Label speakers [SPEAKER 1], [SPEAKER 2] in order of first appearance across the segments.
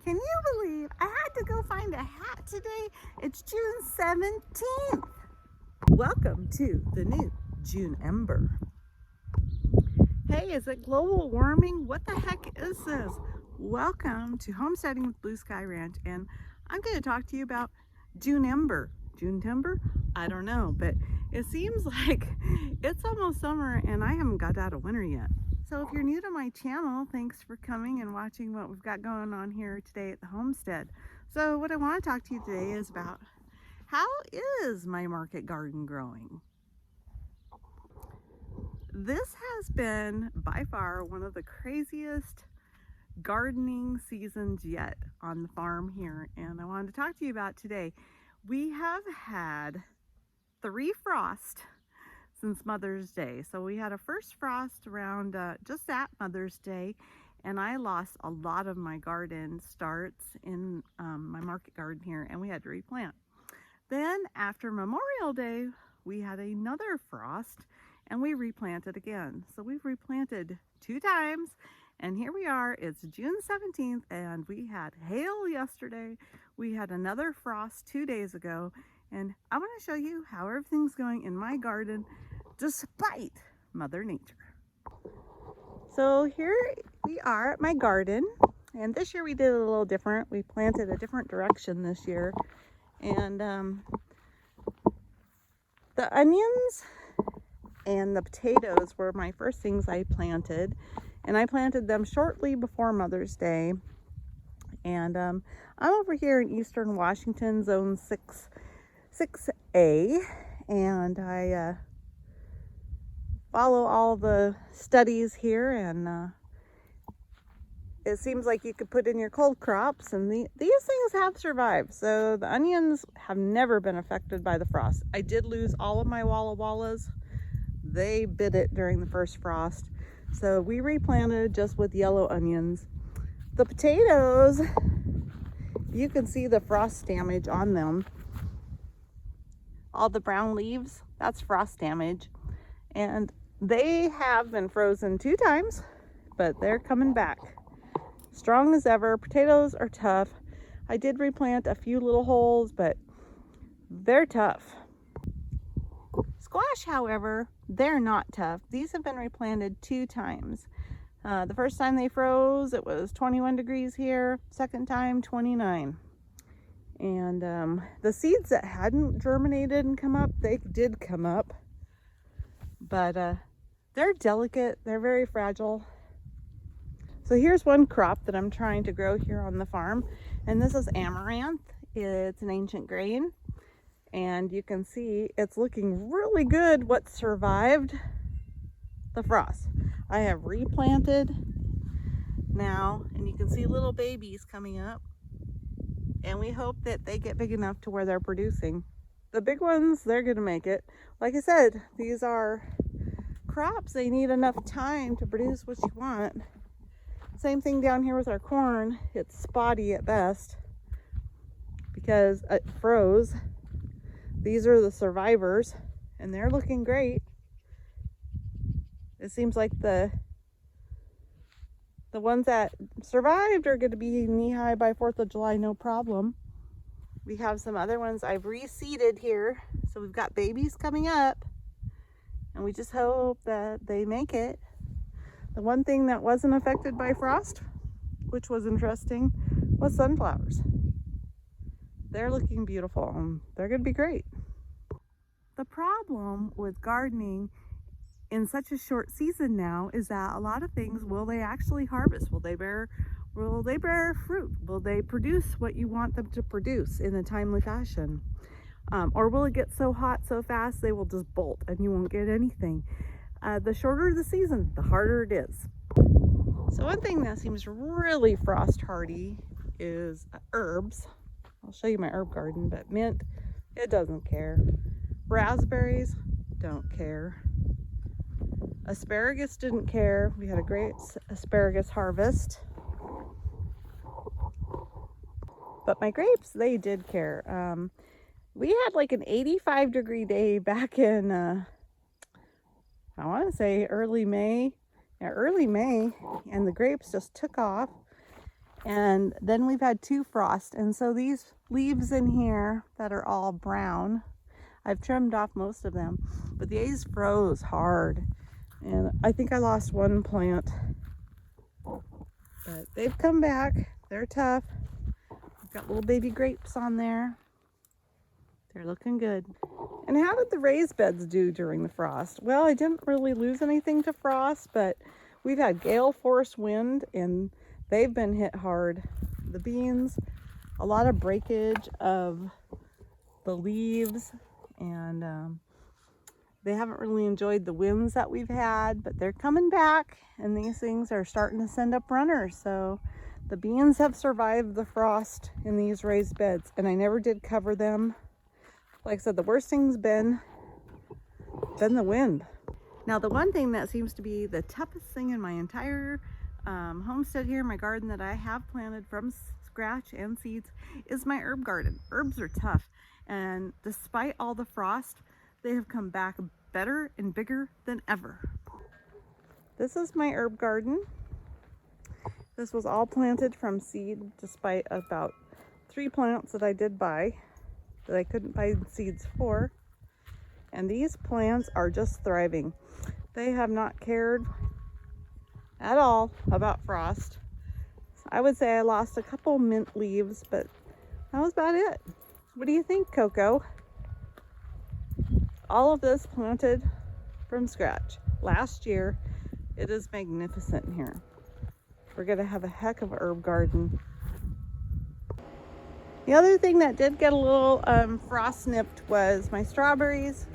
[SPEAKER 1] Can you believe I had to go find a hat today? It's June 17th. Welcome to the new June Ember. Hey, is it global warming? What the heck is this? Welcome to Homesteading with Blue Sky Ranch, and I'm going to talk to you about June Ember. June Timber? I don't know, but it seems like it's almost summer and I haven't got out of winter yet. So if you're new to my channel, thanks for coming and watching what we've got going on here today at the homestead. So what I want to talk to you today is about how is my market garden growing? This has been by far one of the craziest gardening seasons yet on the farm here, and I wanted to talk to you about today. We have had 3 frosts since Mother's Day. So we had a first frost around just at Mother's Day, and I lost a lot of my garden starts in my market garden here, and we had to replant. Then after Memorial Day, we had another frost and we replanted again. So we've replanted 2 times, and here we are. It's June 17th and we had hail yesterday. We had another frost 2 days ago, and I want to show you how everything's going in my garden despite Mother Nature. So here we are at my garden, and this year we did it a little different. We planted a different direction this year, and the onions and the potatoes were my first things I planted, and I planted them shortly before Mother's Day. And I'm over here in Eastern Washington, Zone 6A, and I follow all the studies here, and it seems like you could put in your cold crops, and these things have survived. So the onions have never been affected by the frost. I did lose all of my Walla Wallas. They bit it during the first frost, so we replanted just with yellow onions. The potatoes, you can see the frost damage on them. All the brown leaves, that's frost damage. And they have been frozen 2 times, but they're coming back strong as ever. Potatoes are tough. I did replant a few little holes, but they're tough. Squash, however, they're not tough. These have been replanted 2 times. The first time they froze, it was 21 degrees here. Second time, 29. And the seeds that hadn't germinated and come up, they did come up. But they're delicate, they're very fragile. So here's one crop that I'm trying to grow here on the farm, and this is amaranth. It's an ancient grain, and you can see it's looking really good what survived the frost. I have replanted now, and you can see little babies coming up, and we hope that they get big enough to where they're producing. The big ones, they're gonna make it. Like I said, these are crops. They need enough time to produce what you want. Same thing down here with our corn. It's spotty at best because it froze. These are the survivors, and they're looking great. It seems like the ones that survived are going to be knee-high by 4th of July, no problem. We have some other ones I've reseeded here, so we've got babies coming up, and we just hope that they make it. The one thing that wasn't affected by frost, which was interesting, was sunflowers. They're looking beautiful, and they're going to be great. The problem with gardening in such a short season now is that a lot of things, will they actually harvest? Will they bear fruit? Will they produce what you want them to produce in a timely fashion? Or will it get so hot so fast they will just bolt and you won't get anything? The shorter the season, the harder it is. So one thing that seems really frost hardy is herbs. I'll show you my herb garden, but mint, it doesn't care. Raspberries, don't care. Asparagus didn't care. We had a great asparagus harvest. But my grapes, they did care. We had like an 85-degree day back in, I want to say early May. Yeah, early May, and the grapes just took off. And then we've had 2 frosts. And so these leaves in here that are all brown, I've trimmed off most of them, but these froze hard. And I think I lost 1 plant, but they've come back. They're tough. I've got little baby grapes on there. They're looking good. And how did the raised beds do during the frost? Well, I didn't really lose anything to frost, but we've had gale force wind and they've been hit hard. The beans, a lot of breakage of the leaves, and they haven't really enjoyed the winds that we've had, but they're coming back and these things are starting to send up runners. So the beans have survived the frost in these raised beds, and I never did cover them. Like I said, the worst thing's been the wind. Now, the one thing that seems to be the toughest thing in my entire homestead here, my garden that I have planted from scratch and seeds, is my herb garden. Herbs are tough, and despite all the frost, they have come back better and bigger than ever. This is my herb garden. This was all planted from seed, despite about 3 plants that I did buy that I couldn't find seeds for. And these plants are just thriving. They have not cared at all about frost. I would say I lost a couple mint leaves, but that was about it. What do you think, Coco? All of this planted from scratch last year. It is magnificent here. We're gonna have a heck of a herb garden. The other thing that did get a little frost nipped was my strawberries.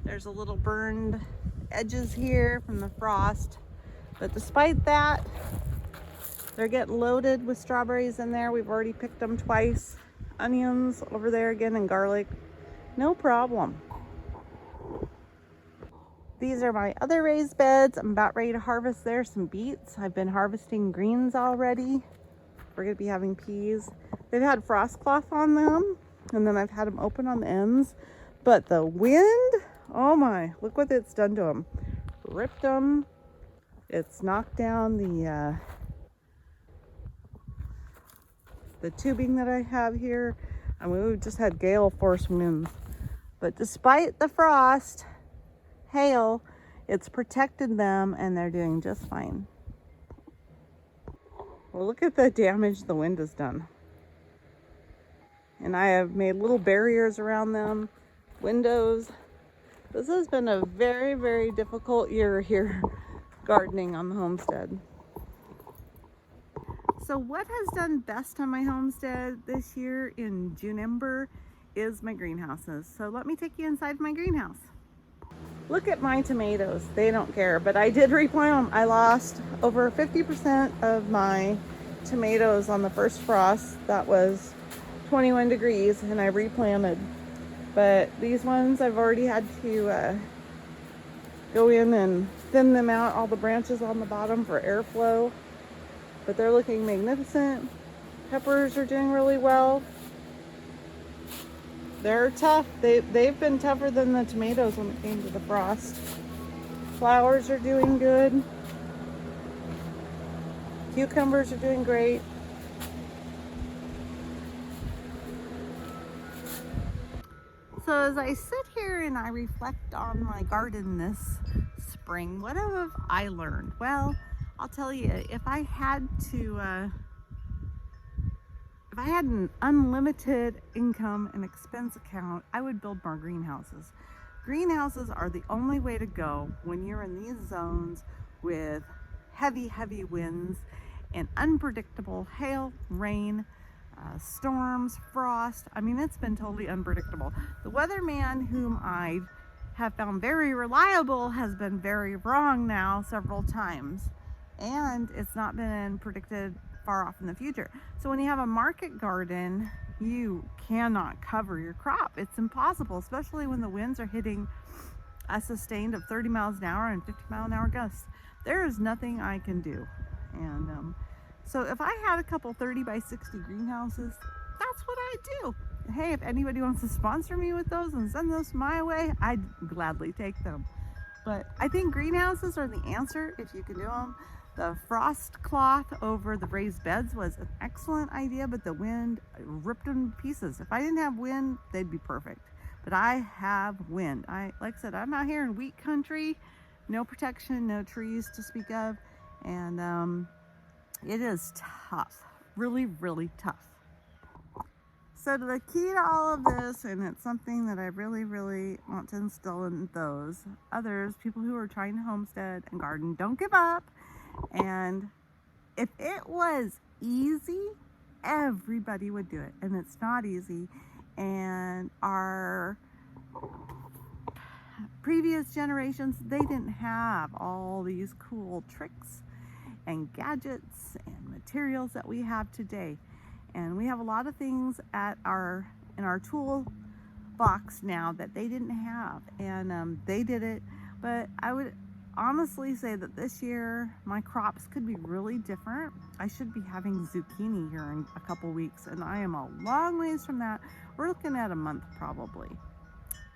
[SPEAKER 1] There's a little burned edges here from the frost, but despite that, they're getting loaded with strawberries in there. We've already picked them twice. Onions over there again and garlic, no problem. These are my other raised beds. I'm about ready to harvest there some beets. I've been harvesting greens already. We're gonna be having peas. They've had frost cloth on them, and then I've had them open on the ends. But the wind, oh my, look what it's done to them. Ripped them. It's knocked down the tubing that I have here. I mean, we've just had gale force winds. But despite the frost, hail, it's protected them and they're doing just fine. Well, look at the damage the wind has done. And I have made little barriers around them, windows. This has been a very, very difficult year here gardening on the homestead. So what has done best on my homestead this year in June-ember is my greenhouses. So let me take you inside my greenhouse. Look at my tomatoes. They don't care, but I did replant them. I lost over 50% of my tomatoes on the first frost. That was 21 degrees and I replanted. But these ones I've already had to go in and thin them out, all the branches on the bottom for airflow. But they're looking magnificent. Peppers are doing really well. They're tough. They've been tougher than the tomatoes when it came to the frost. Flowers are doing good. Cucumbers are doing great. So as I sit here and I reflect on my garden this spring, what have I learned? Well, I'll tell you, if I had an unlimited income and expense account, I would build more greenhouses. Greenhouses are the only way to go when you're in these zones with heavy, heavy winds and unpredictable hail, rain, storms, frost. I mean, it's been totally unpredictable. The weatherman, whom I have found very reliable, has been very wrong now several times, and it's not been predicted far off in the future. So when you have a market garden, you cannot cover your crop. It's impossible, especially when the winds are hitting a sustained of 30 miles an hour and 50 mile an hour gusts. There is nothing I can do. And so if I had a couple 30 by 60 greenhouses, that's what I do. Hey, if anybody wants to sponsor me with those and send those my way, I'd gladly take them. But I think greenhouses are the answer if you can do them. The frost cloth over the raised beds was an excellent idea, but the wind ripped them to pieces. If I didn't have wind, they'd be perfect. But I have wind. Like I said, I'm out here in wheat country, no protection, no trees to speak of, and it is tough, really, really tough. So the key to all of this, and it's something that I really, really want to instill in those others, people who are trying to homestead and garden, don't give up. And if it was easy, everybody would do it. And it's not easy. And our previous generations, they didn't have all these cool tricks and gadgets and materials that we have today. And we have a lot of things in our tool box now that they didn't have. And they did it. But I would honestly say that this year my crops could be really different. I should be having zucchini here in a couple weeks, and I am a long ways from that. We're looking at a month probably.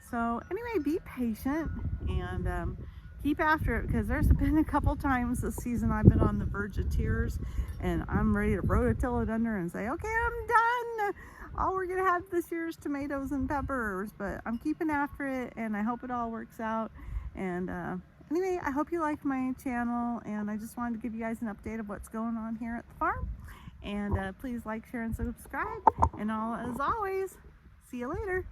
[SPEAKER 1] So anyway, be patient and keep after it, because there's been a couple times this season I've been on the verge of tears and I'm ready to rototill it under and say, okay, I'm done. All we're gonna have this year is tomatoes and peppers, but I'm keeping after it and I hope it all works out. And anyway, I hope you like my channel, and I just wanted to give you guys an update of what's going on here at the farm. And please like, share, and subscribe. And as always, see you later.